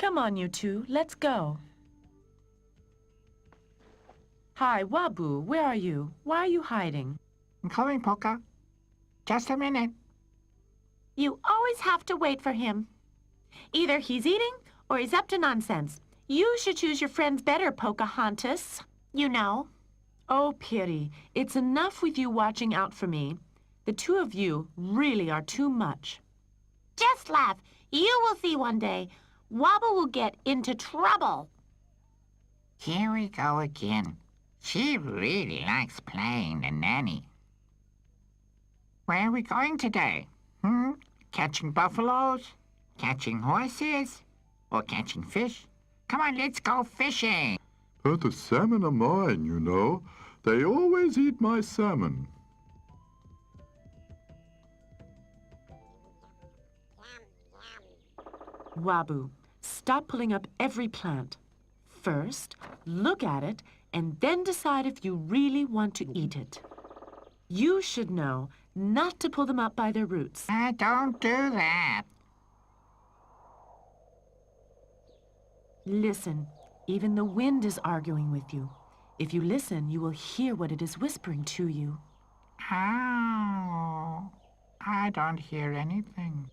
Come on, you two, let's go. Hi, Wabu, where are you? Why are you hiding? I'm coming, Poca. Just a minute. You always have to wait for him. Either he's eating or he's up to nonsense. You should choose your friends better, Pocahontas. You know. Oh, Piri, it's enough with you watching out for me. The two of you really are too much. Just laugh. You will see one day. Wobble will get into trouble. Here we go again. She really likes playing the nanny. Where are we going today? Catching buffaloes? Catching horses? Or catching fish? Come on, let's go fishing. But the salmon are mine, you know. They always eat my salmon. Wabu, stop pulling up every plant. First, look at it, and then decide if you really want to eat it. You should know not to pull them up by their roots. Don't do that. Listen, even the wind is arguing with you. If you listen, you will hear what it is whispering to you. Oh, I don't hear anything.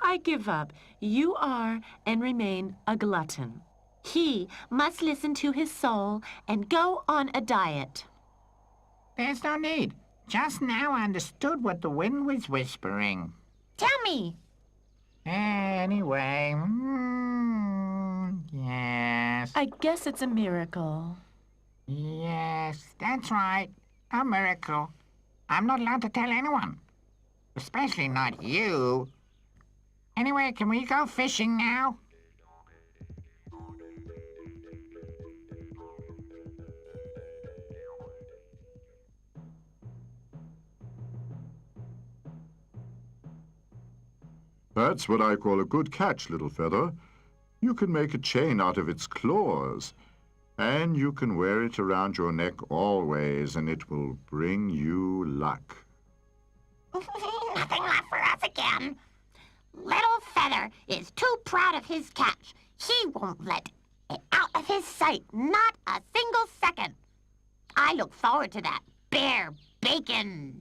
I give up. You are and remain a glutton. He must listen to his soul and go on a diet. There's no need. Just now I understood what the wind was whispering. Tell me. Anyway, yes. I guess it's a miracle. Yes, that's right. A miracle. I'm not allowed to tell anyone. Especially not you. Anyway, can we go fishing now? That's what I call a good catch, Little Feather. You can make a chain out of its claws, and you can wear it around your neck always, and it will bring you luck. Nothing left for us again. Little Feather is too proud of his catch. He won't let it out of his sight, not a single second. I look forward to that bear bacon.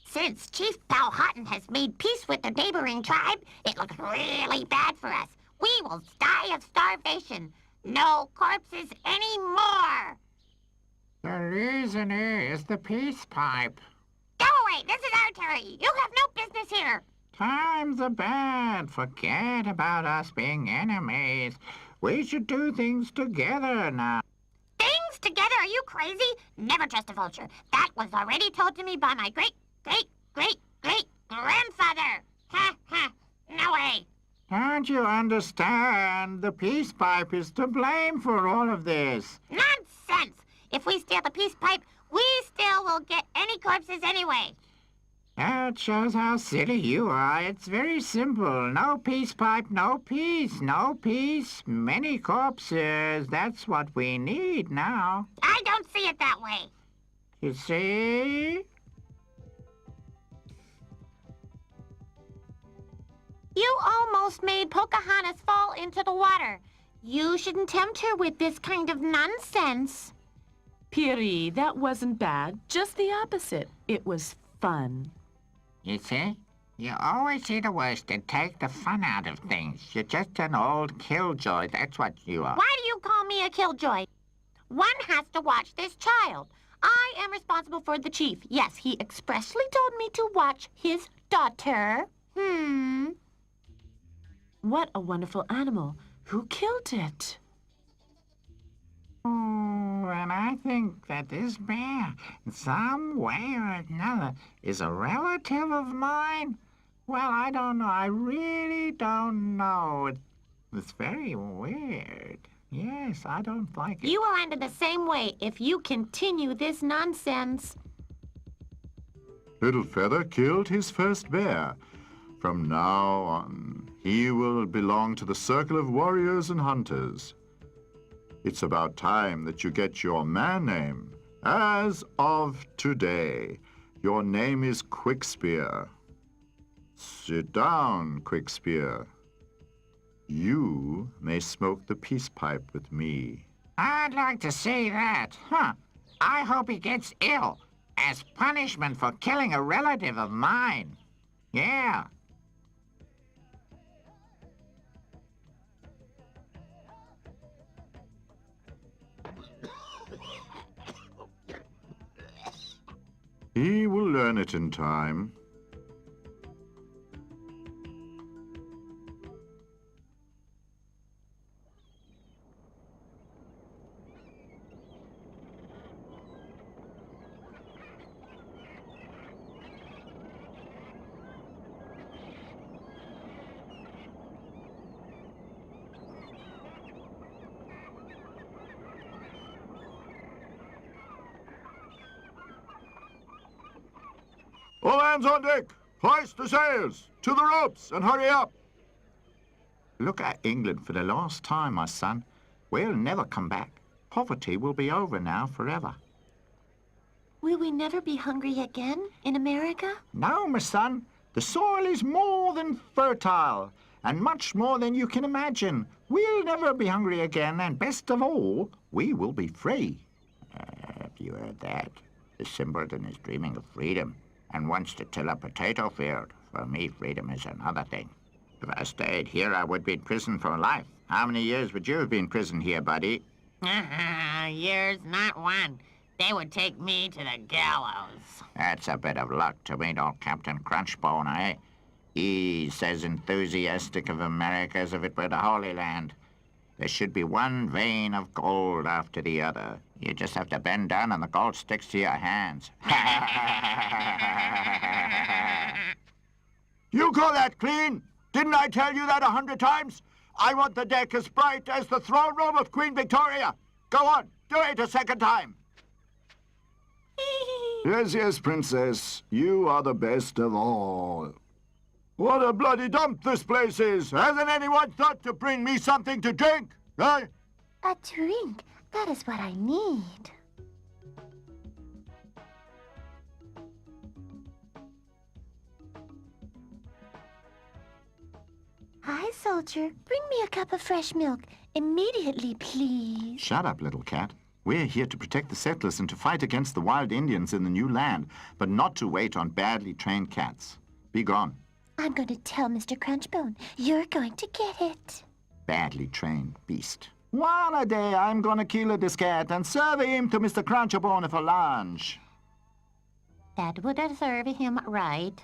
Since Chief Powhatan has made peace with the neighboring tribe, it looks really bad for us. We will die of starvation. No corpses anymore. The reason is the peace pipe. Go away. This is our territory. You have no business here. Times are bad. Forget about us being enemies. We should do things together now. Things together? Are you crazy? Never trust a vulture. That was already told to me by my great-great-great-great-grandfather. Ha, ha. No way. Don't you understand? The peace pipe is to blame for all of this. Nonsense. If we steal the peace pipe, we still will get any corpses anyway. That shows how silly you are. It's very simple. No peace pipe, no peace. No peace, many corpses. That's what we need now. I don't see it that way. You see? You almost made Pocahontas fall into the water. You shouldn't tempt her with this kind of nonsense. Piri, that wasn't bad. Just the opposite. It was fun. You see? You always see the worst and take the fun out of things. You're just an old killjoy, that's what you are. Why do you call me a killjoy? One has to watch this child. I am responsible for the chief. Yes, he expressly told me to watch his daughter. What a wonderful animal. Who killed it? Oh, and I think that this bear, in some way or another, is a relative of mine. Well, I don't know. I really don't know. It's very weird. Yes, I don't like it. You will end in the same way if you continue this nonsense. Little Feather killed his first bear. From now on, he will belong to the circle of warriors and hunters. It's about time that you get your man name. As of today, your name is Quickspear. Sit down, Quick Spear. You may smoke the peace pipe with me. I'd like to see that. Huh. I hope he gets ill as punishment for killing a relative of mine. Yeah. He will learn it in time. All hands on deck! Hoist the sails! To the ropes, and hurry up! Look at England for the last time, my son. We'll never come back. Poverty will be over now forever. Will we never be hungry again in America? No, my son. The soil is more than fertile, and much more than you can imagine. We'll never be hungry again, and best of all, we will be free. Have you heard that? The simpleton is dreaming of freedom and wants to till a potato field. For me, freedom is another thing. If I stayed here, I would be in prison for life. How many years would you have been in prison here, buddy? Years, not one. They would take me to the gallows. That's a bit of luck to meet old Captain Crunchbone, eh? He's as enthusiastic of America as if it were the Holy Land. There should be one vein of gold after the other. You just have to bend down and the gold sticks to your hands. You call that clean? Didn't I tell you that 100 times? I want the deck as bright as the throne room of Queen Victoria. Go on, do it a second time. Yes, yes, Princess. You are the best of all. What a bloody dump this place is! Hasn't anyone thought to bring me something to drink? Eh? A drink? That is what I need. Hi, soldier. Bring me a cup of fresh milk. Immediately, please. Shut up, little cat. We're here to protect the settlers and to fight against the wild Indians in the new land, but not to wait on badly trained cats. Be gone. I'm going to tell Mr. Crunchbone. You're going to get it. Badly trained beast. One a day I'm gonna kill this cat and serve him to Mr. Crunchbone for lunch. That would serve him right.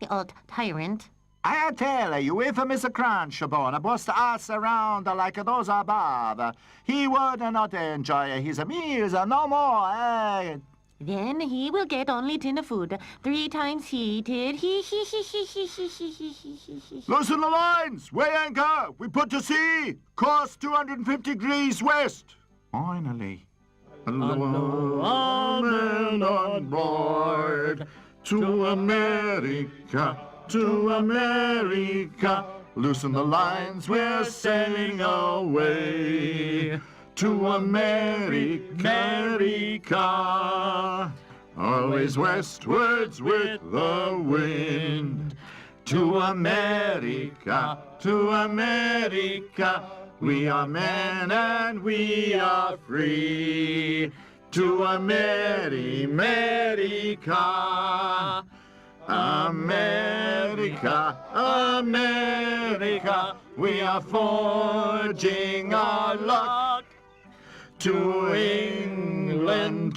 The old tyrant. I tell you, if Mr. Crunchbone bust us around like those above, he would not enjoy his meals no more, eh? Then he will get only tin of food, 3 times heated. Loosen the lines! Weigh anchor! We put to sea! Course 250 degrees west! Finally. Hello, amen on board. To America, to America. Loosen the lines, we're sailing away. To America, always westwards with the wind. To America, we are men and we are free. To America, America, we are forging our luck. To England,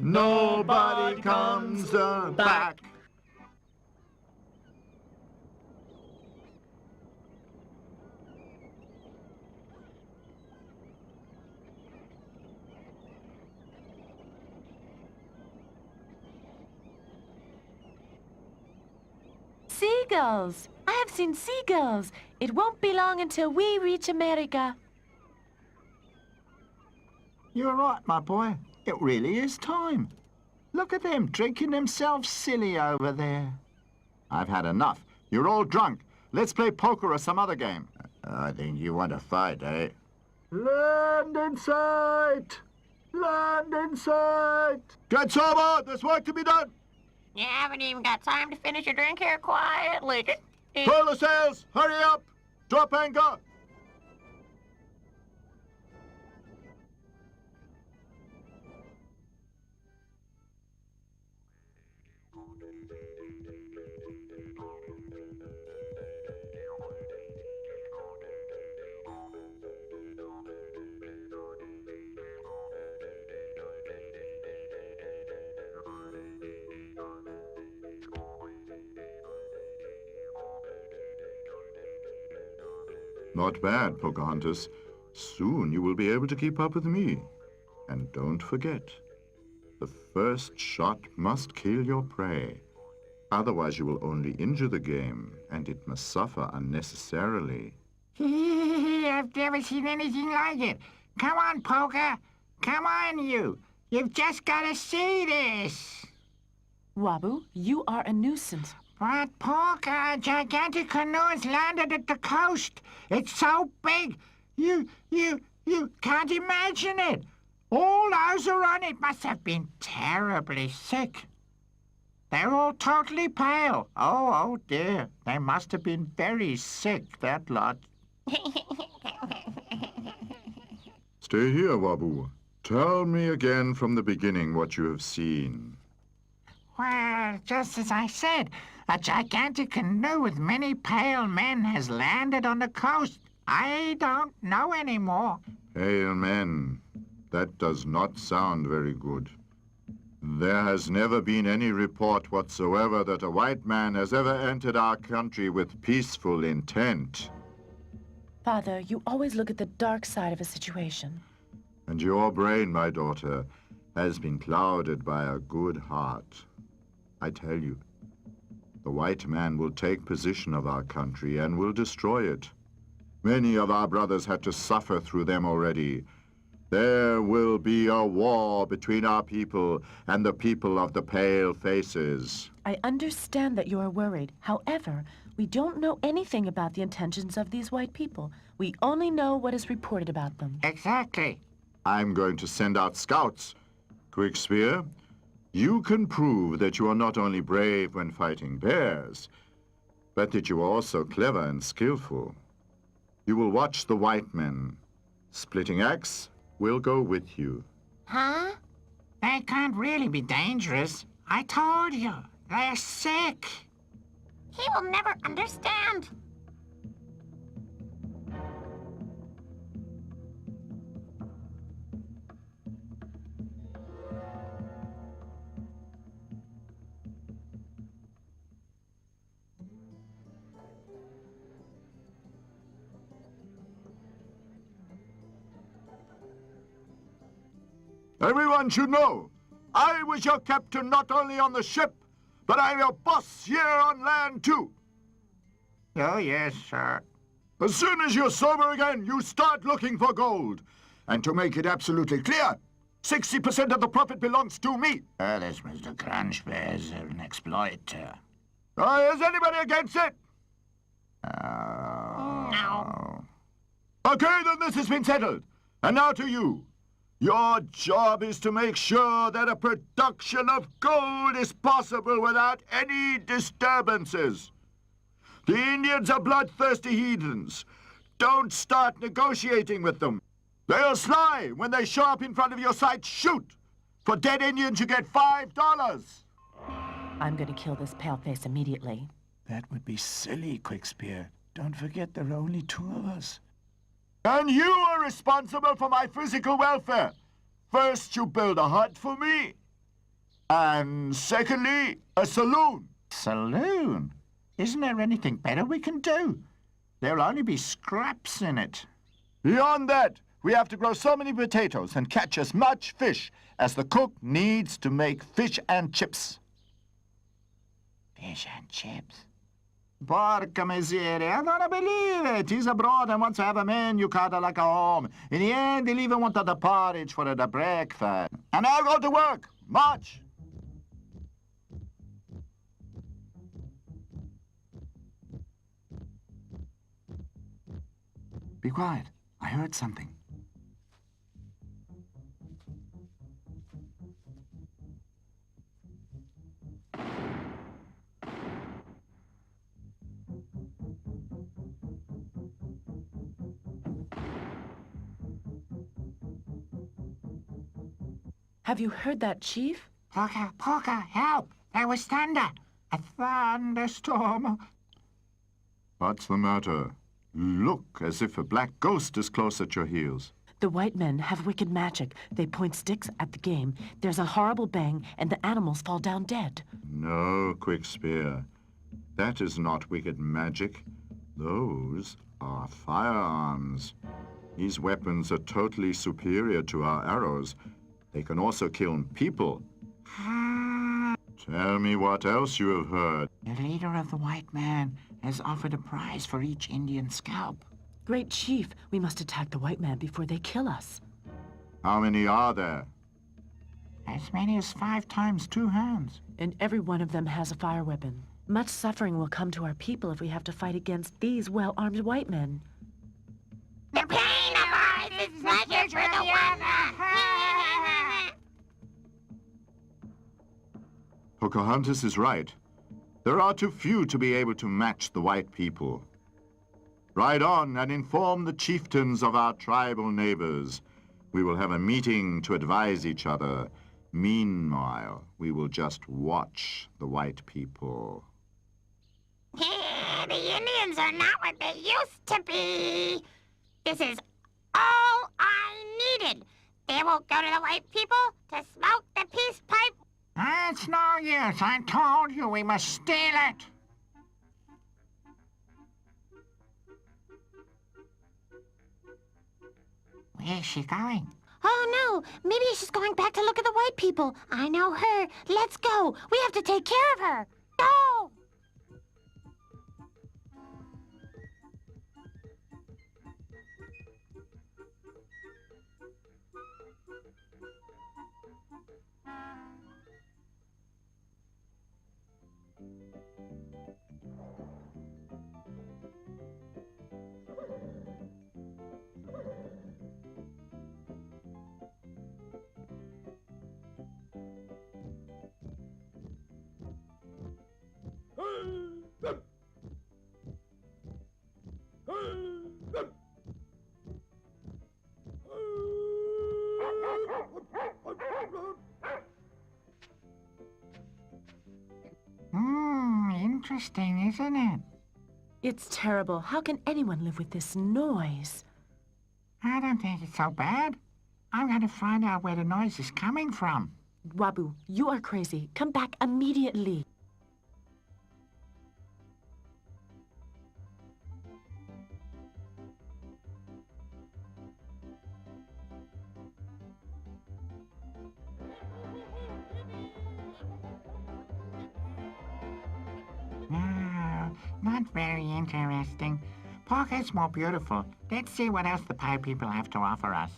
nobody comes back. Seagulls! I have seen seagulls. It won't be long until we reach America. You're right, my boy. It really is time. Look at them drinking themselves silly over there. I've had enough. You're all drunk. Let's play poker or some other game. I think you want to fight, eh? Land in sight! Land in sight! Get sober! There's work to be done! You haven't even got time to finish your drink here quietly. Furl the sails! Hurry up! Drop anchor! Not bad, Pocahontas. Soon you will be able to keep up with me. And don't forget, the first shot must kill your prey. Otherwise you will only injure the game, and it must suffer unnecessarily. I've never seen anything like it. Come on, Poker. Come on, you. You've just got to see this. Wabu, you are a nuisance. But, Poker, a gigantic canoe has landed at the coast. It's so big. You can't imagine it. All those who are on it must have been terribly sick. They're all totally pale. Oh, dear. They must have been very sick, that lot. Stay here, Wabu. Tell me again from the beginning what you have seen. Well, just as I said, a gigantic canoe with many pale men has landed on the coast. I don't know anymore. Pale men. That does not sound very good. There has never been any report whatsoever that a white man has ever entered our country with peaceful intent. Father, you always look at the dark side of a situation. And your brain, my daughter, has been clouded by a good heart. I tell you, the white man will take possession of our country and will destroy it. Many of our brothers had to suffer through them already. There will be a war between our people and the people of the pale faces. I understand that you are worried. However, we don't know anything about the intentions of these white people. We only know what is reported about them. Exactly. I'm going to send out scouts. Quick Spear, you can prove that you are not only brave when fighting bears, but that you are also clever and skillful. You will watch the white men. Splitting Axe will go with you. Huh? They can't really be dangerous. I told you. They're sick. He will never understand. Everyone should know, I was your captain not only on the ship, but I'm your boss here on land too. Oh, yes, sir. As soon as you're sober again, you start looking for gold. And to make it absolutely clear, 60% of the profit belongs to me. This Mr. Crunchbear's an exploiter. Is anybody against it? No. Okay, then this has been settled. And now to you. Your job is to make sure that a production of gold is possible without any disturbances. The Indians are bloodthirsty heathens. Don't start negotiating with them. They'll sly. When they show up in front of your sight, shoot. For dead Indians, you get $5. I'm going to kill this paleface immediately. That would be silly, Quickspear. Don't forget there are only two of us. And you are responsible for my physical welfare. First, you build a hut for me. And secondly, a saloon. Saloon? Isn't there anything better we can do? There'll only be scraps in it. Beyond that, we have to grow so many potatoes and catch as much fish as the cook needs to make fish and chips. Fish and chips? Porca miseria, I don't believe it. He's abroad and wants to have a man you cuddle like a home. In the end, he'll even want the porridge for the breakfast. And I'll go to work. March! Be quiet. I heard something. Have you heard that, Chief? Poca, help! There was thunder! A thunderstorm! What's the matter? Look as if a black ghost is close at your heels. The white men have wicked magic. They point sticks at the game. There's a horrible bang, and the animals fall down dead. No, Quick Spear. That is not wicked magic. Those are firearms. These weapons are totally superior to our arrows. They can also kill people. Tell me what else you have heard. The leader of the white man has offered a prize for each Indian scalp. Great Chief, we must attack the white man before they kill us. How many are there? As many as 5 times 2 hands. And every one of them has a fire weapon. Much suffering will come to our people if we have to fight against these well-armed white men. The pain of ours is pleasure for the weather. Pocahontas is right. There are too few to be able to match the white people. Ride on and inform the chieftains of our tribal neighbors. We will have a meeting to advise each other. Meanwhile, we will just watch the white people. The Indians are not what they used to be. This is all I needed. They will go to the white people to smoke the peace pipe. It's no use. I told you we must steal it. Where's she going? Oh, no. Maybe she's going back to look at the white people. I know her. Let's go. We have to take care of her. Go! Interesting, isn't it? It's terrible. How can anyone live with this noise? I don't think it's so bad. I'm going to find out where the noise is coming from. Wabu, you are crazy. Come back immediately. No, not very interesting. Pocket's more beautiful. Let's see what else the pie people have to offer us.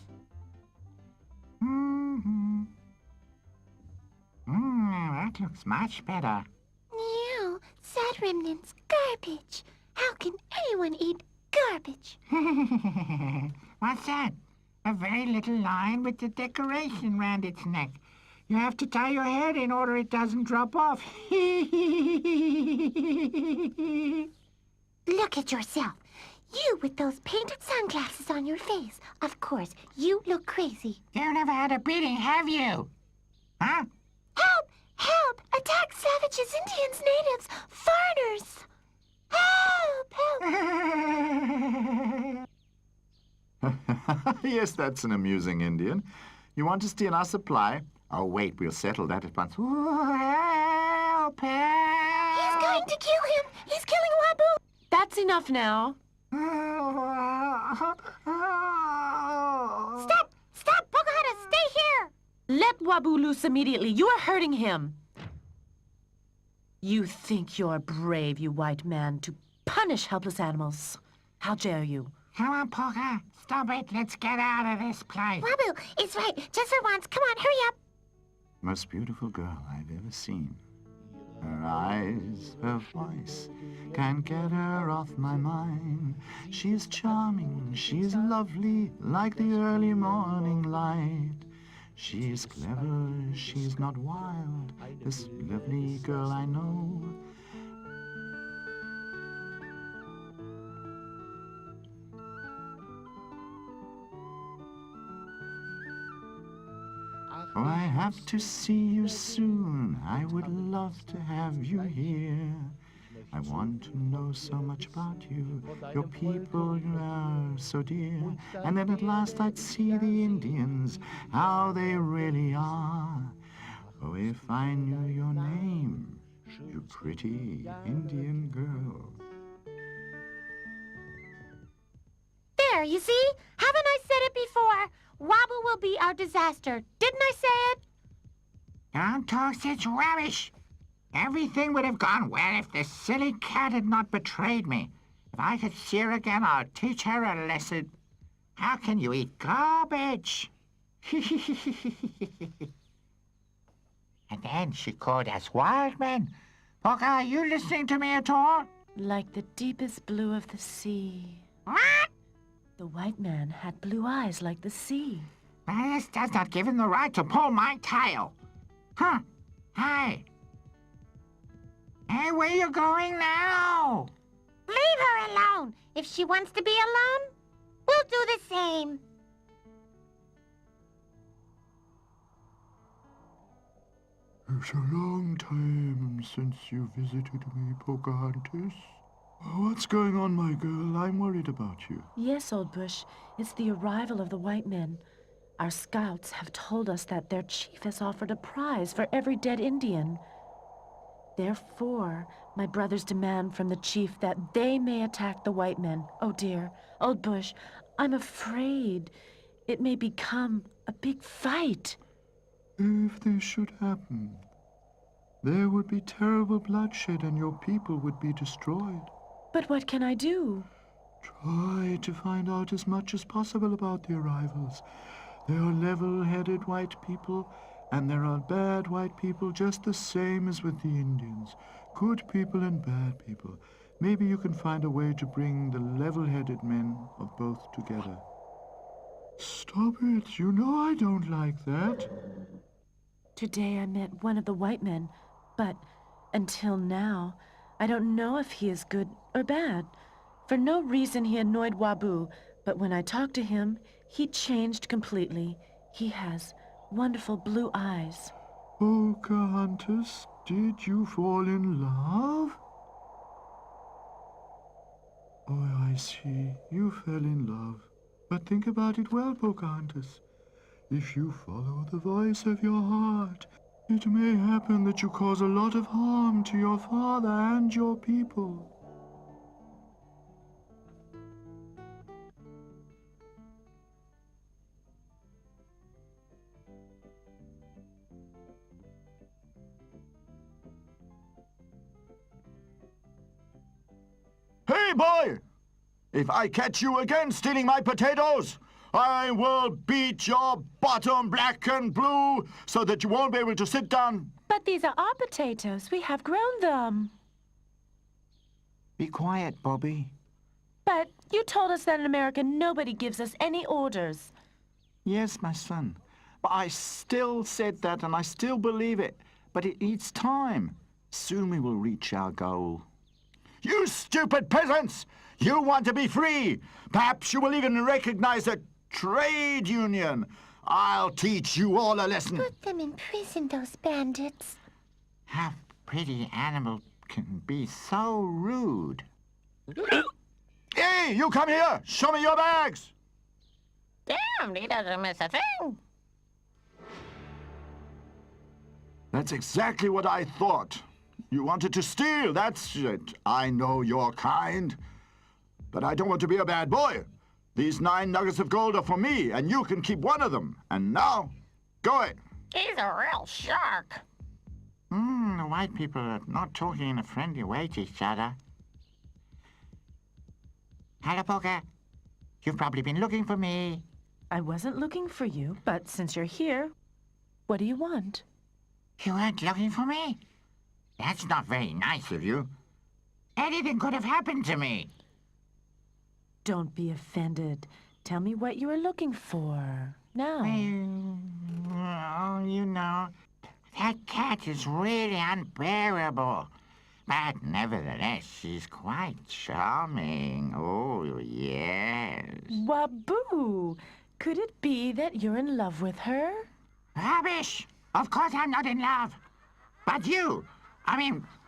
That looks much better. Ew, sad remnants, garbage. How can anyone eat garbage? What's that? A very little line with the decoration round its neck. You have to tie your head in order it doesn't drop off. Look at yourself. You with those painted sunglasses on your face. Of course, you look crazy. You never had a beating, have you? Huh? Help! Help! Attack savages, Indians, natives, foreigners! Help! Help! Yes, that's an amusing Indian. You want to steal our supply? Oh, wait, we'll settle that at once. Help! Help! He's going to kill him! He's killing Wabu! That's enough now. Stop! Stop! Pocahontas, stay here! Let Wabu loose immediately. You are hurting him. You think you're brave, you white man, to punish helpless animals. How dare you? Come on, Poca. Stop it. Let's get out of this place. Wabu, it's right. Just for once. Come on, hurry up. Most beautiful girl I've ever seen. Her eyes, her voice, can't get her off my mind. She's charming, she's lovely, like the early morning light. She's clever, she's not wild, this lovely girl I know. Oh, I have to see you soon. I would love to have you here. I want to know so much about you. Your people, you are so dear. And then at last I'd see the Indians, how they really are. Oh, if I knew your name, you pretty Indian girl. There, you see? Haven't I said it before? Wobble will be our disaster. Didn't I say it? Don't talk such rubbish. Everything would have gone well if the silly cat had not betrayed me. If I could see her again, I'd teach her a lesson. How can you eat garbage? And then she called us wild men. Poca, are you listening to me at all? Like the deepest blue of the sea. What? The white man had blue eyes like the sea. This does not give him the right to pull my tail. Huh. Hey. Hey, where you going now? Leave her alone. If she wants to be alone, we'll do the same. It's a long time since you visited me, Pocahontas. What's going on, my girl? I'm worried about you. Yes, Old Bush. It's the arrival of the white men. Our scouts have told us that their chief has offered a prize for every dead Indian. Therefore, my brothers demand from the chief that they may attack the white men. Oh, dear. Old Bush, I'm afraid it may become a big fight. If this should happen, there would be terrible bloodshed and your people would be destroyed. But what can I do? Try to find out as much as possible about the arrivals. There are level-headed white people, and there are bad white people just the same as with the Indians. Good people and bad people. Maybe you can find a way to bring the level-headed men of both together. Stop it. You know I don't like that. Today I met one of the white men, but until now, I don't know if he is good or bad. For no reason he annoyed Wabu, but when I talked to him, he changed completely. He has wonderful blue eyes. Pocahontas, did you fall in love? Oh, I see. You fell in love. But think about it well, Pocahontas. If you follow the voice of your heart, it may happen that you cause a lot of harm to your father and your people. Hey, boy! If I catch you again stealing my potatoes, I will beat your bottom black and blue so that you won't be able to sit down. But these are our potatoes. We have grown them. Be quiet, Bobby. But you told us that in America nobody gives us any orders. Yes, my son. But I still said that and I still believe it. But it needs time. Soon we will reach our goal. You stupid peasants! You want to be free! Perhaps you will even recognize a trade union. I'll teach you all a lesson. Put them in prison, those bandits. How pretty animal can be so rude. Hey, you come here! Show me your bags! Damn, he doesn't miss a thing. That's exactly what I thought. You wanted to steal, that's it. I know your kind. But I don't want to be a bad boy. These 9 nuggets of gold are for me, and you can keep one of them. And now, go it. He's a real shark. The white people are not talking in a friendly way to each other. Hello, Poca. You've probably been looking for me. I wasn't looking for you, but since you're here, what do you want? You weren't looking for me? That's not very nice of you. Anything could have happened to me. Don't be offended. Tell me what you were looking for. Now. Well, you know, that cat is really unbearable. But nevertheless, she's quite charming. Oh, yes. Waboo! Could it be that you're in love with her? Rubbish! Of course I'm not in love. But you,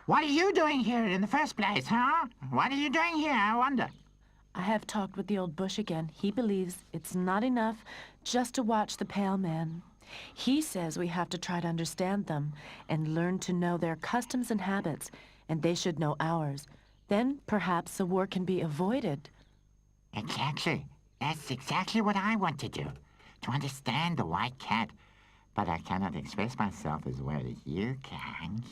what are you doing here in the first place, huh? What are you doing here, I wonder? I have talked with the old bush again. He believes it's not enough just to watch the pale men. He says we have to try to understand them and learn to know their customs and habits, and they should know ours. Then perhaps the war can be avoided. Exactly. That's exactly what I want to do. To understand the white cat. But I cannot express myself as well as you can.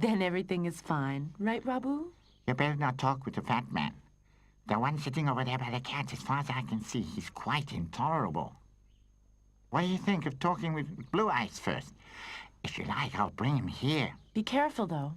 Then everything is fine. Right, Rabu? You better not talk with the fat man. The one sitting over there by the cat, as far as I can see, he's quite intolerable. What do you think of talking with Blue Eyes first? If you like, I'll bring him here. Be careful, though.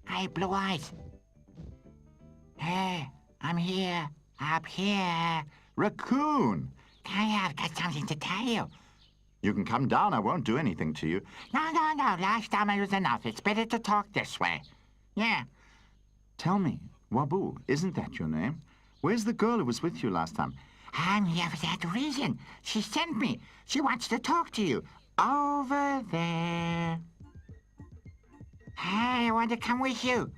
Hey, Blue Eyes. Hey, I'm here, up here. Raccoon! I've got something to tell you. You can come down. I won't do anything to you. No. Last time it was enough. It's better to talk this way. Yeah. Tell me, Wabu, isn't that your name? Where's the girl who was with you last time? I'm here for that reason. She sent me. She wants to talk to you. Over there. Hey, I want to come with you.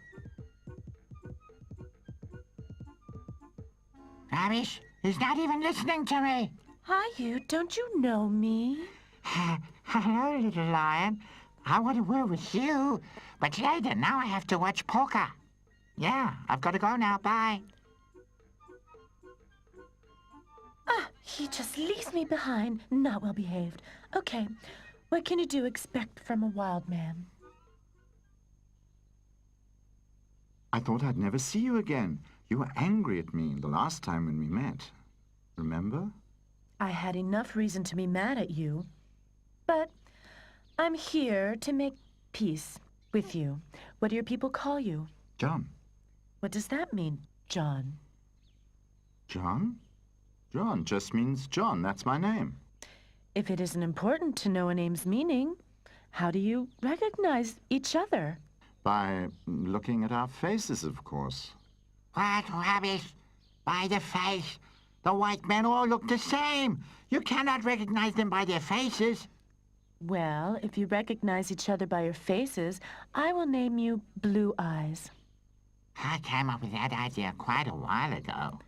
Rubbish, he's not even listening to me. Hi, you. Don't you know me? Hello, little lion. I want to work with you. But later, now I have to watch poker. Yeah, I've got to go now. Bye. He just leaves me behind. Not well behaved. Okay, what can you do expect from a wild man? I thought I'd never see you again. You were angry at me the last time when we met. Remember? I had enough reason to be mad at you. But I'm here to make peace with you. What do your people call you? John. What does that mean, John? John? John just means John. That's my name. If it isn't important to know a name's meaning, how do you recognize each other? By looking at our faces, of course. What rubbish? By the face. The white men all look the same. You cannot recognize them by their faces. Well, if you recognize each other by your faces, I will name you Blue Eyes. I came up with that idea quite a while ago.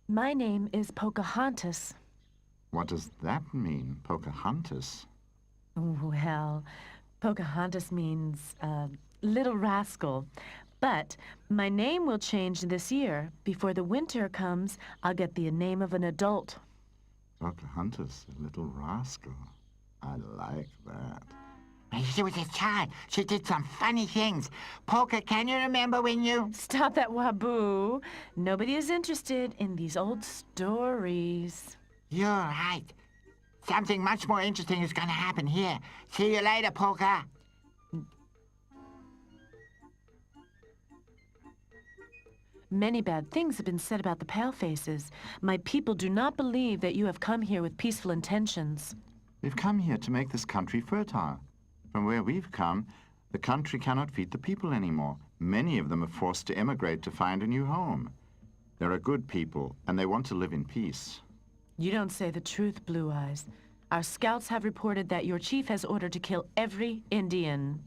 My name is Pocahontas. What does that mean, Pocahontas? Well, Pocahontas means, little rascal. But my name will change this year. Before the winter comes, I'll get the name of an adult. Pocahontas, a little rascal. I like that. When she was a child, she did some funny things. Poker, can you remember when you... Stop that, Waboo. Nobody is interested in these old stories. You're right. Something much more interesting is going to happen here. See you later, Poker. Many bad things have been said about the Palefaces. My people do not believe that you have come here with peaceful intentions. We've come here to make this country fertile. From where we've come, the country cannot feed the people anymore. Many of them are forced to emigrate to find a new home. There are good people, and they want to live in peace. You don't say the truth, Blue Eyes. Our scouts have reported that your chief has ordered to kill every Indian.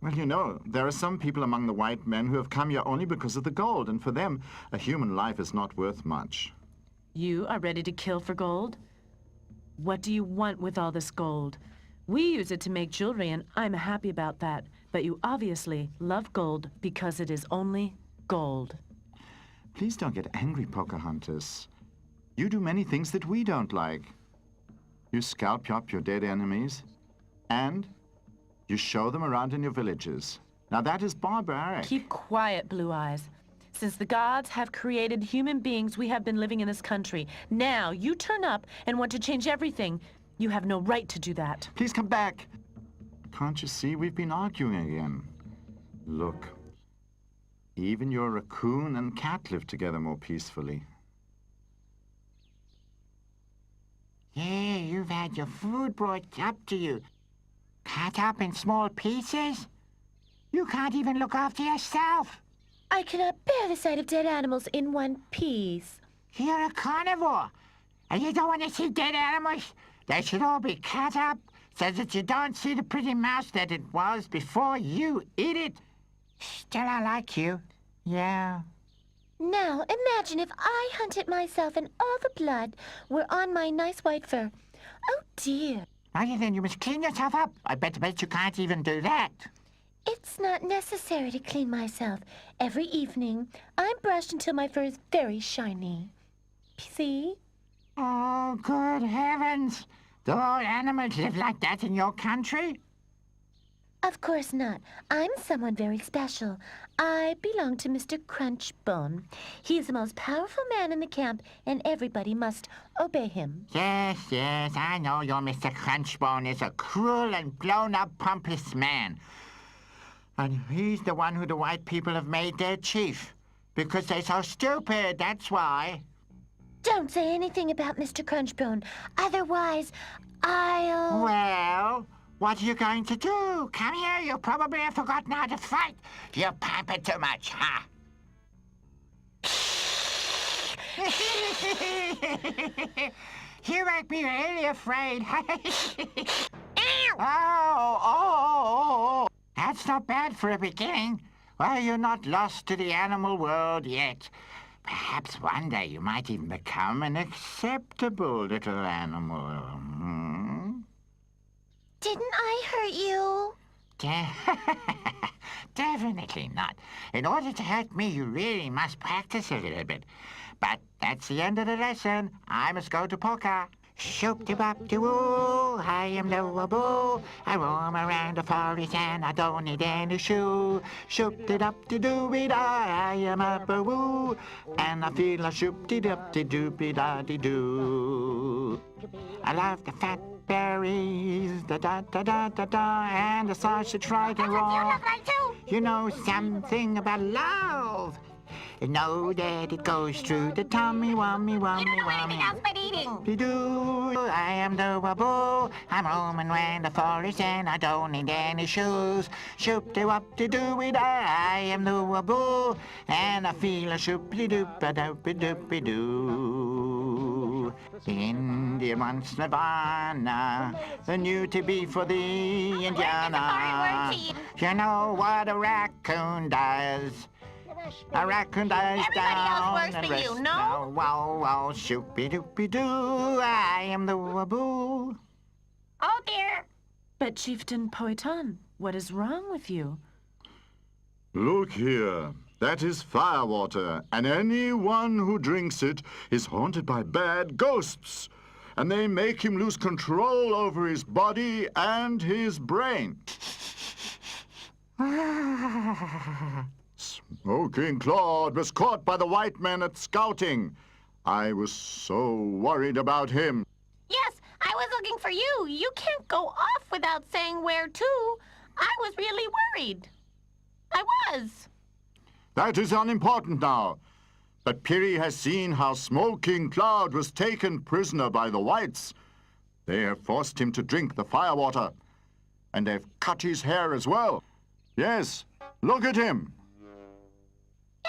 Well, you know, there are some people among the white men who have come here only because of the gold, and for them, a human life is not worth much. You are ready to kill for gold? What do you want with all this gold? We use it to make jewelry, and I'm happy about that. But you obviously love gold because it is only gold. Please don't get angry, Pocahontas. You do many things that we don't like. You scalp up your dead enemies, and you show them around in your villages. Now that is barbaric. Keep quiet, Blue Eyes. Since the gods have created human beings, we have been living in this country. Now, you turn up and want to change everything. You have no right to do that. Please come back. Can't you see we've been arguing again? Look, even your raccoon and cat live together more peacefully. Yeah, you've had your food brought up to you. Cut up in small pieces? You can't even look after yourself. I cannot bear the sight of dead animals in one piece. You're a carnivore, and you don't want to see dead animals. They should all be cut up so that you don't see the pretty mouse that it was before you eat it. Still, I like you. Yeah. Now, imagine if I hunted myself and all the blood were on my nice white fur. Oh, dear. Well, then you must clean yourself up. I bet you can't even do that. It's not necessary to clean myself. Every evening, I'm brushed until my fur is very shiny. See? Oh, good heavens. Do all animals live like that in your country? Of course not. I'm someone very special. I belong to Mr. Crunchbone. He is the most powerful man in the camp, and everybody must obey him. Yes, I know your Mr. Crunchbone is a cruel and blown-up, pompous man. And he's the one who the white people have made their chief. Because they're so stupid, that's why. Don't say anything about Mr. Crunchbone. Otherwise, I'll... Well, what are you going to do? Come here, you probably have forgotten how to fight. You pamper too much, huh? You make me really afraid. Oh. That's not bad for a beginning. Well, you're not lost to the animal world yet. Perhaps one day you might even become an acceptable little animal. Didn't I hurt you? Definitely not. In order to hurt me, you really must practice a little bit. But that's the end of the lesson. I must go to Poca. Shoop-de-bop-de-woo, I am Noah-boo. I roam around the forest and I don't need any shoe. Shoop-de-dop-de-doo-be-da, I am a boo, and I feel a shoop-de-dop-de-doo-be-da-de-doo. I love the fat berries, da-da-da-da-da-da, and the sausage fried and raw. You know something about love. You know that it goes through the tummy, wummy, wummy, You don't know anything else wummy. but eating. Be-doo, I am the waboo. I'm roaming around the forest and I don't need any shoes. Shoop-de-wop-de-doo-be-da, I am the waboo. And I feel a shoop-de-doop-a-doop-a-doop-a-doo. The Indian wants Nirvana, the new to be for the Indiana. You know what a raccoon does? A raccoon dies Everybody else down works and for you, rests no? now. Wow, shoopy-doopy-doo, I am the waboo. Oh, dear. But Chieftain Poiton, what is wrong with you? Look here. That is firewater, and anyone who drinks it is haunted by bad ghosts, and they make him lose control over his body and his brain. Smoking Claude was caught by the white men at scouting. I was so worried about him. Yes, I was looking for you. You can't go off without saying where to. I was really worried. I was. That is unimportant now. But Piri has seen how Smoking Cloud was taken prisoner by the whites. They have forced him to drink the firewater. And they've cut his hair as well. Yes, look at him.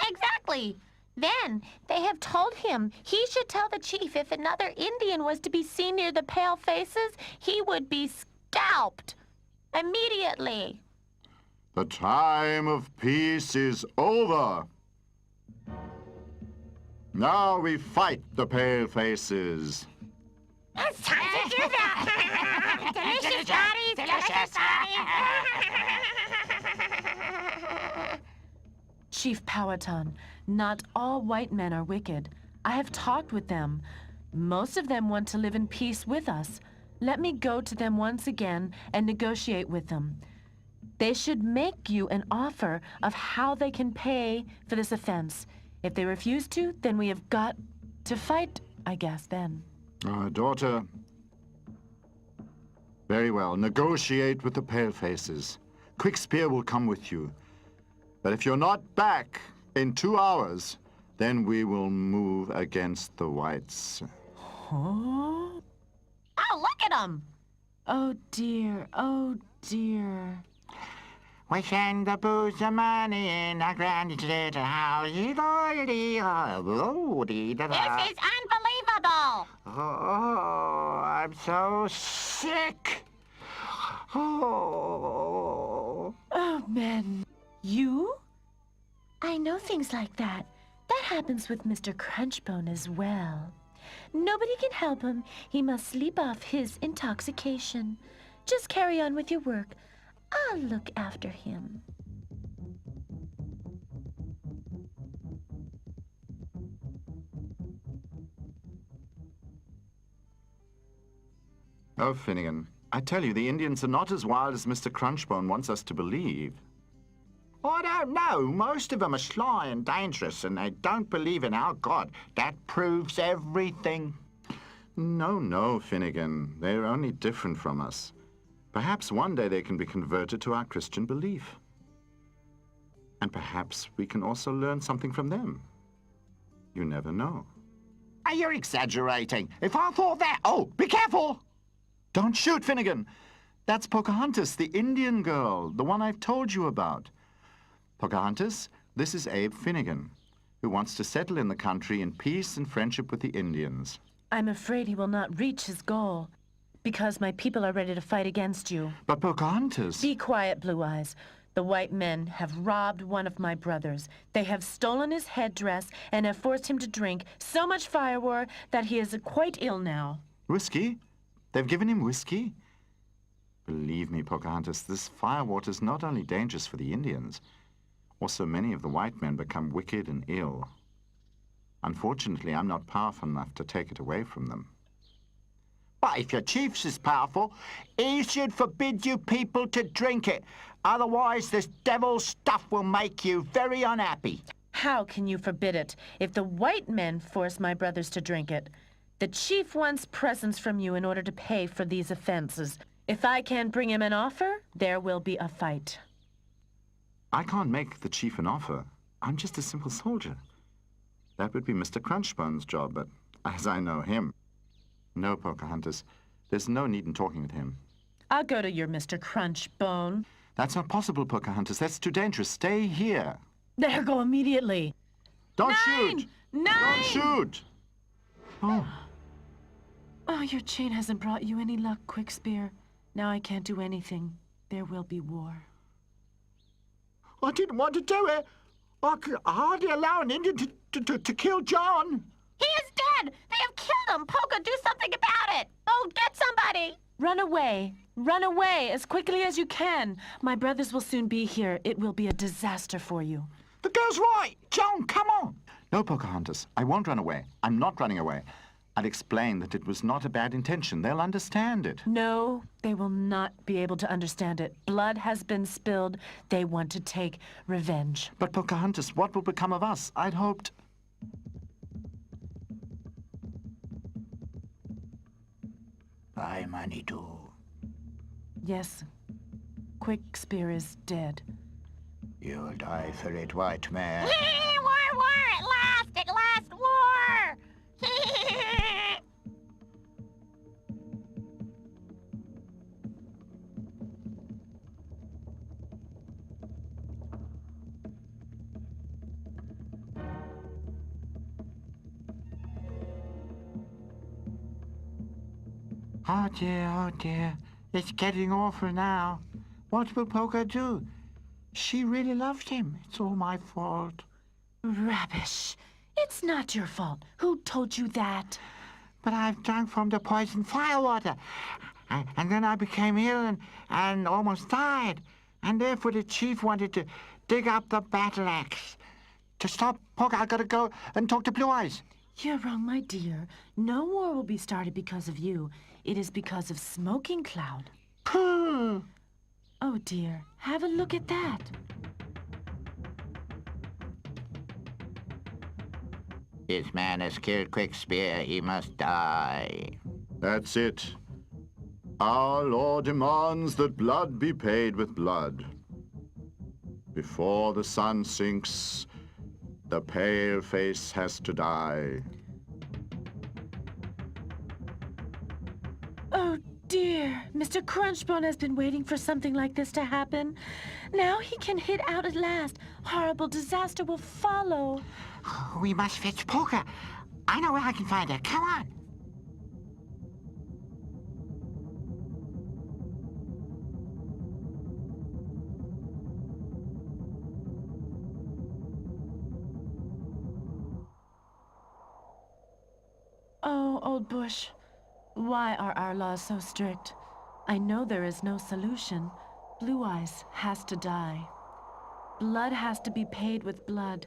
Exactly. Then they have told him he should tell the chief if another Indian was to be seen near the pale faces, he would be scalped immediately. The time of peace is over. Now we fight the pale faces. It's time to do that. Delicious bodies, delicious bodies. Chief Powhatan, not all white men are wicked. I have talked with them. Most of them want to live in peace with us. Let me go to them once again and negotiate with them. They should make you an offer of how they can pay for this offense. If they refuse to, then we have got to fight, I guess, then. Daughter. Very well. Negotiate with the palefaces. Quick Spear will come with you. But if you're not back in 2 hours, then we will move against the whites. Huh? look at him. Oh, dear. Oh, dear. We send the booze and money in a grand little house. This is unbelievable. Oh, I'm so sick. Oh. Oh, men. You? I know things like that. That happens with Mr. Crunchbone as well. Nobody can help him. He must sleep off his intoxication. Just carry on with your work. I'll look after him. Oh, Finnegan, I tell you, the Indians are not as wild as Mr. Crunchbone wants us to believe. I don't know. Most of them are sly and dangerous, and they don't believe in our God. That proves everything. No, no, Finnegan. They're only different from us. Perhaps one day they can be converted to our Christian belief. And perhaps we can also learn something from them. You never know. You're exaggerating. If I thought that... Oh, be careful! Don't shoot, Finnegan! That's Pocahontas, the Indian girl, the one I've told you about. Pocahontas, this is Abe Finnegan, who wants to settle in the country in peace and friendship with the Indians. I'm afraid he will not reach his goal, because my people are ready to fight against you. But Pocahontas... Be quiet, Blue Eyes. The white men have robbed one of my brothers. They have stolen his headdress and have forced him to drink so much firewater that he is quite ill now. Whiskey? They've given him whiskey? Believe me, Pocahontas, this firewater is not only dangerous for the Indians. Also, many of the white men become wicked and ill. Unfortunately, I'm not powerful enough to take it away from them. But if your chief's is powerful, he should forbid you people to drink it. Otherwise, this devil's stuff will make you very unhappy. How can you forbid it if the white men force my brothers to drink it? The chief wants presents from you in order to pay for these offenses. If I can't bring him an offer, there will be a fight. I can't make the chief an offer. I'm just a simple soldier. That would be Mr. Crunchbone's job, but as I know him... No, Pocahontas. There's no need in talking with him. I'll go to your Mr. Crunchbone. That's not possible, Pocahontas. That's too dangerous. Stay here. There, go immediately. Don't 9! shoot! 9! Don't shoot! Oh. Oh, your chain hasn't brought you any luck, Quickspear. Now I can't do anything. There will be war. I didn't want to do it. I could hardly allow an Indian to kill John. He is dead. They have killed him. Poca, do something about it. Oh, get somebody. Run away. Run away as quickly as you can. My brothers will soon be here. It will be a disaster for you. The girl's right. John, come on. No, Pocahontas. I won't run away. I'm not running away. I'll explain that it was not a bad intention. They'll understand it. No, they will not be able to understand it. Blood has been spilled. They want to take revenge. But, Pocahontas, what will become of us? I'd hoped... Bye, Manitou. Yes, Quickspear is dead. You'll die for it, white man. War, at last, war. Oh dear, it's getting awful now. What will Poca do? She really loved him. It's all my fault. Rubbish. It's not your fault. Who told you that? But I've drunk from the poisoned firewater. And then I became ill and almost died. And therefore the chief wanted to dig up the battle axe. To stop Poca, I gotta go and talk to Blue Eyes. You're wrong, my dear. No war will be started because of you. It is because of Smoking Cloud. Hmm. Oh, dear. Have a look at that. This man has killed Quickspear. He must die. That's it. Our law demands that blood be paid with blood. Before the sun sinks, the pale face has to die. Oh, dear. Mr. Crunchbone has been waiting for something like this to happen. Now he can hit out at last. Horrible disaster will follow. We must fetch Poker. I know where I can find her. Come on. Oh, Old Bush, why are our laws so strict? I know there is no solution. Blue Eyes has to die. Blood has to be paid with blood.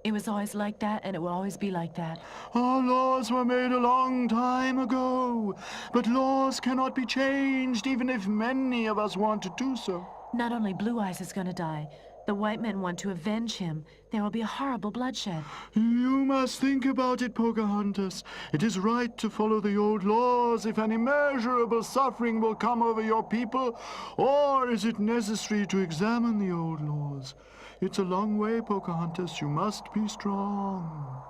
It was always like that, and it will always be like that. Our laws were made a long time ago, but laws cannot be changed even if many of us want to do so. Not only Blue Eyes is gonna die, the white men want to avenge him. There will be a horrible bloodshed. You must think about it, Pocahontas. It is right to follow the old laws if an immeasurable suffering will come over your people, or is it necessary to examine the old laws? It's a long way, Pocahontas. You must be strong.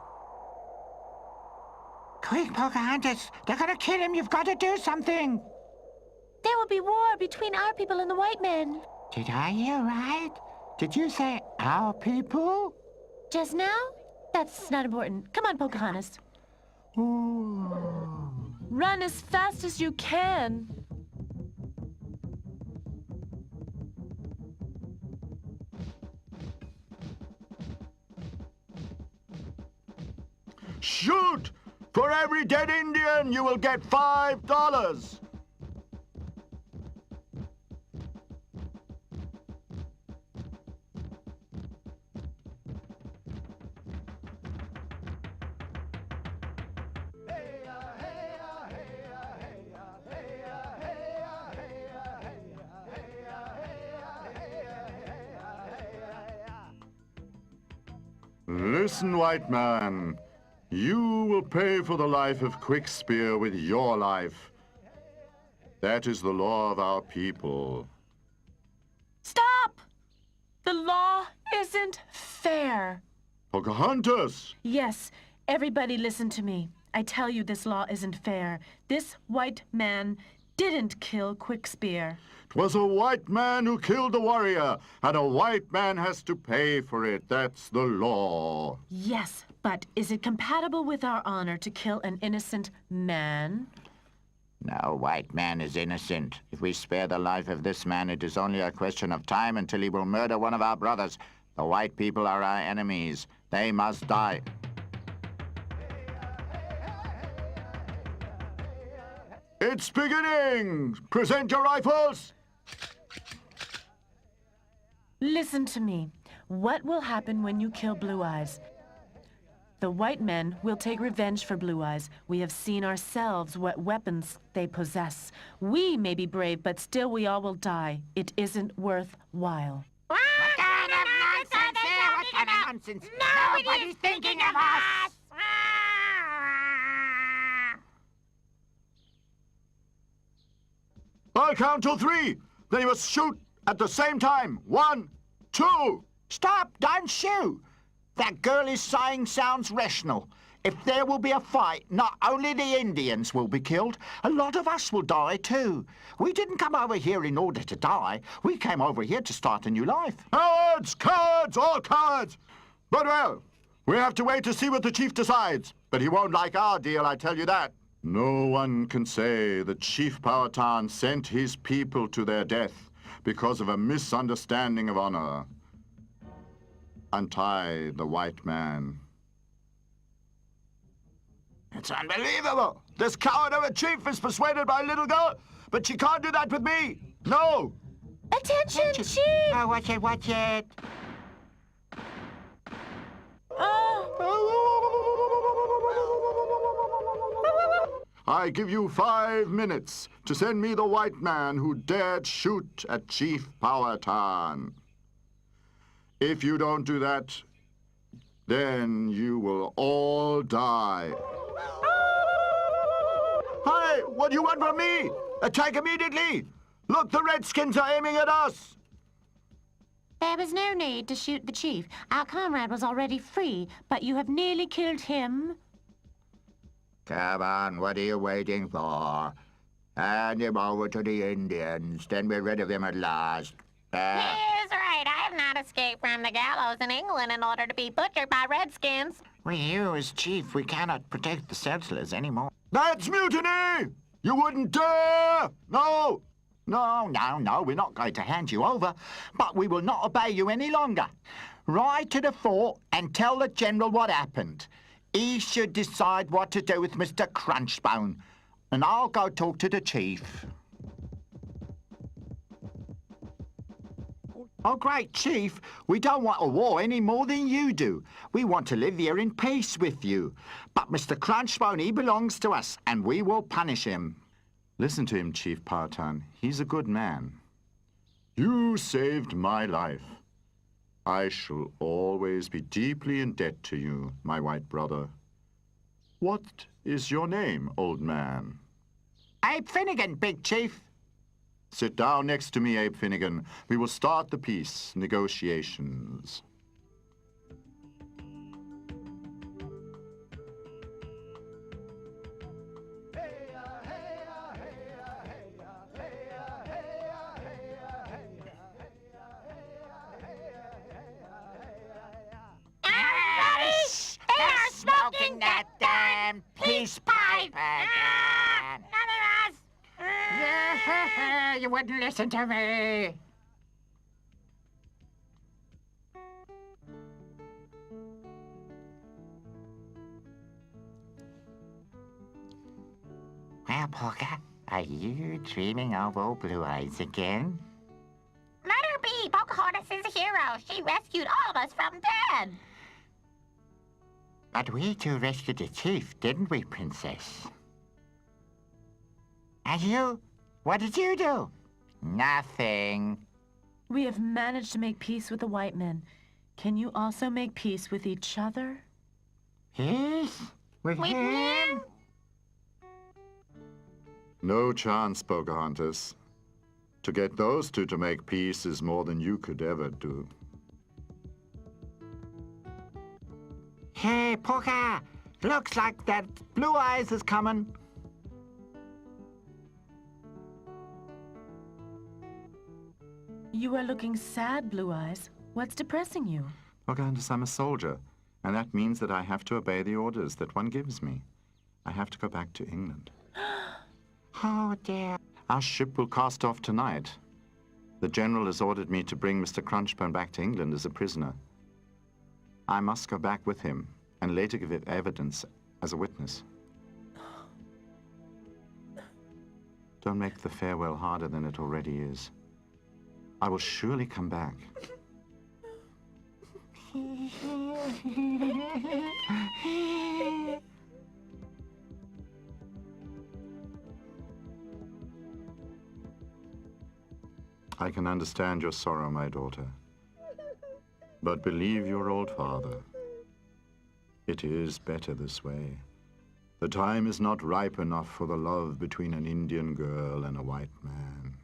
Quick, Pocahontas. They're gonna kill him. You've got to do something. There will be war between our people and the white men. Did I hear right? Did you say our people? Just now? That's not important. Come on, Pocahontas. Oh. Run as fast as you can. Shoot! For every dead Indian, you will get $5. Listen, white man. You will pay for the life of Quickspear with your life. That is the law of our people. Stop! The law isn't fair. Pocahontas! Yes, everybody listen to me. I tell you this law isn't fair. This white man didn't kill Quickspear. It was a white man who killed the warrior, and a white man has to pay for it. That's the law. Yes, but is it compatible with our honor to kill an innocent man? No white man is innocent. If we spare the life of this man, it is only a question of time until he will murder one of our brothers. The white people are our enemies. They must die. It's beginning! Present your rifles! Listen to me. What will happen when you kill Blue Eyes? The white men will take revenge for Blue Eyes. We have seen ourselves what weapons they possess. We may be brave, but still we all will die. It isn't worthwhile. What kind of nonsense here? What kind of nonsense? Nobody's thinking of us! I'll count till 3. Then you must shoot at the same time. 1, 2. Stop! Don't shoot! That girl is saying sounds rational. If there will be a fight, not only the Indians will be killed, a lot of us will die too. We didn't come over here in order to die. We came over here to start a new life. Cowards! Cowards! All cowards! But well, we have to wait to see what the chief decides. But he won't like our deal, I tell you that. No one can say that Chief Powhatan sent his people to their death because of a misunderstanding of honor. Untie the white man. It's unbelievable! This coward of a chief is persuaded by a little girl, but she can't do that with me! No! Attention, Chief! Oh, watch it, watch it! I give you 5 minutes to send me the white man who dared shoot at Chief Powhatan. If you don't do that, then you will all die. Hey, what do you want from me? Attack immediately! Look, the Redskins are aiming at us! There was no need to shoot the chief. Our comrade was already free, but you have nearly killed him. Come on, what are you waiting for? Hand him over to the Indians. Then we're rid of him at last. He is right. I have not escaped from the gallows in England in order to be butchered by redskins. With you as chief, we cannot protect the settlers anymore. That's mutiny! You wouldn't dare! No! No, we're not going to hand you over, but we will not obey you any longer. Ride to the fort and tell the general what happened. He should decide what to do with Mr. Crunchbone, and I'll go talk to the chief. Oh, great chief, we don't want a war any more than you do. We want to live here in peace with you. But Mr. Crunchbone, he belongs to us, and we will punish him. Listen to him, Chief Partan. He's a good man. You saved my life. I shall always be deeply in debt to you, my white brother. What is your name, old man? Abe Finnegan, big chief. Sit down next to me, Abe Finnegan. We will start the peace negotiations. Smoking that damn peace pipe again. You wouldn't listen to me. Well, Polka, are you dreaming of old Blue Eyes again? Let her be. Pocahontas is a hero. She rescued all of us from dead. But we two rescued the chief, didn't we, Princess? And you? What did you do? Nothing. We have managed to make peace with the white men. Can you also make peace with each other? Peace? With him? No chance, Pocahontas. To get those two to make peace is more than you could ever do. Hey, Poca! Looks like that Blue Eyes is coming. You are looking sad, Blue Eyes. What's depressing you? Pocahontas, I'm a soldier, and that means that I have to obey the orders that one gives me. I have to go back to England. Oh, dear. Our ship will cast off tonight. The general has ordered me to bring Mr. Crunchbone back to England as a prisoner. I must go back with him and later give evidence as a witness. Don't make the farewell harder than it already is. I will surely come back. I can understand your sorrow, my daughter. But believe your old father. It is better this way. The time is not ripe enough for the love between an Indian girl and a white man.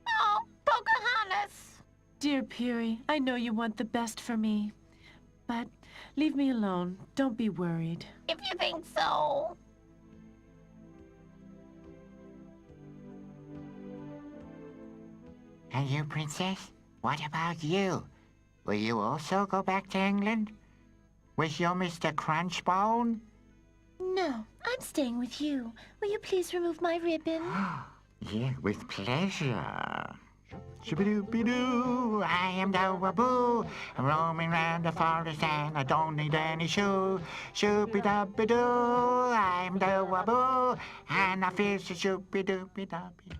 Oh, Pocahontas! Dear Peary, I know you want the best for me. But leave me alone. Don't be worried. If you think so. And you, Princess? What about you? Will you also go back to England? With your Mr. Crunchbone? No, I'm staying with you. Will you please remove my ribbon? Yeah, with pleasure. Shoo-be-doo-be-doo, I am the waboo, roaming round the forest and I don't need any shoe. Shoo-be-doo-be-doo, I am the waboo, and I feel so shoo-be-doo-be-doo-be-doo.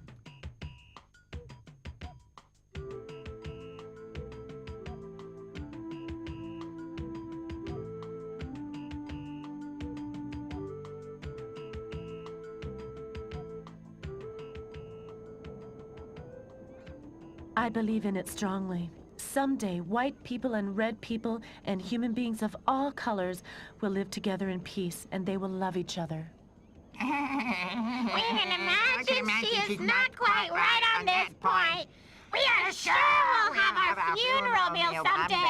I believe in it strongly. Someday, white people and red people and human beings of all colors will live together in peace, and they will love each other. We can imagine she is not quite right on this point. We are sure we'll have our funeral meal someday.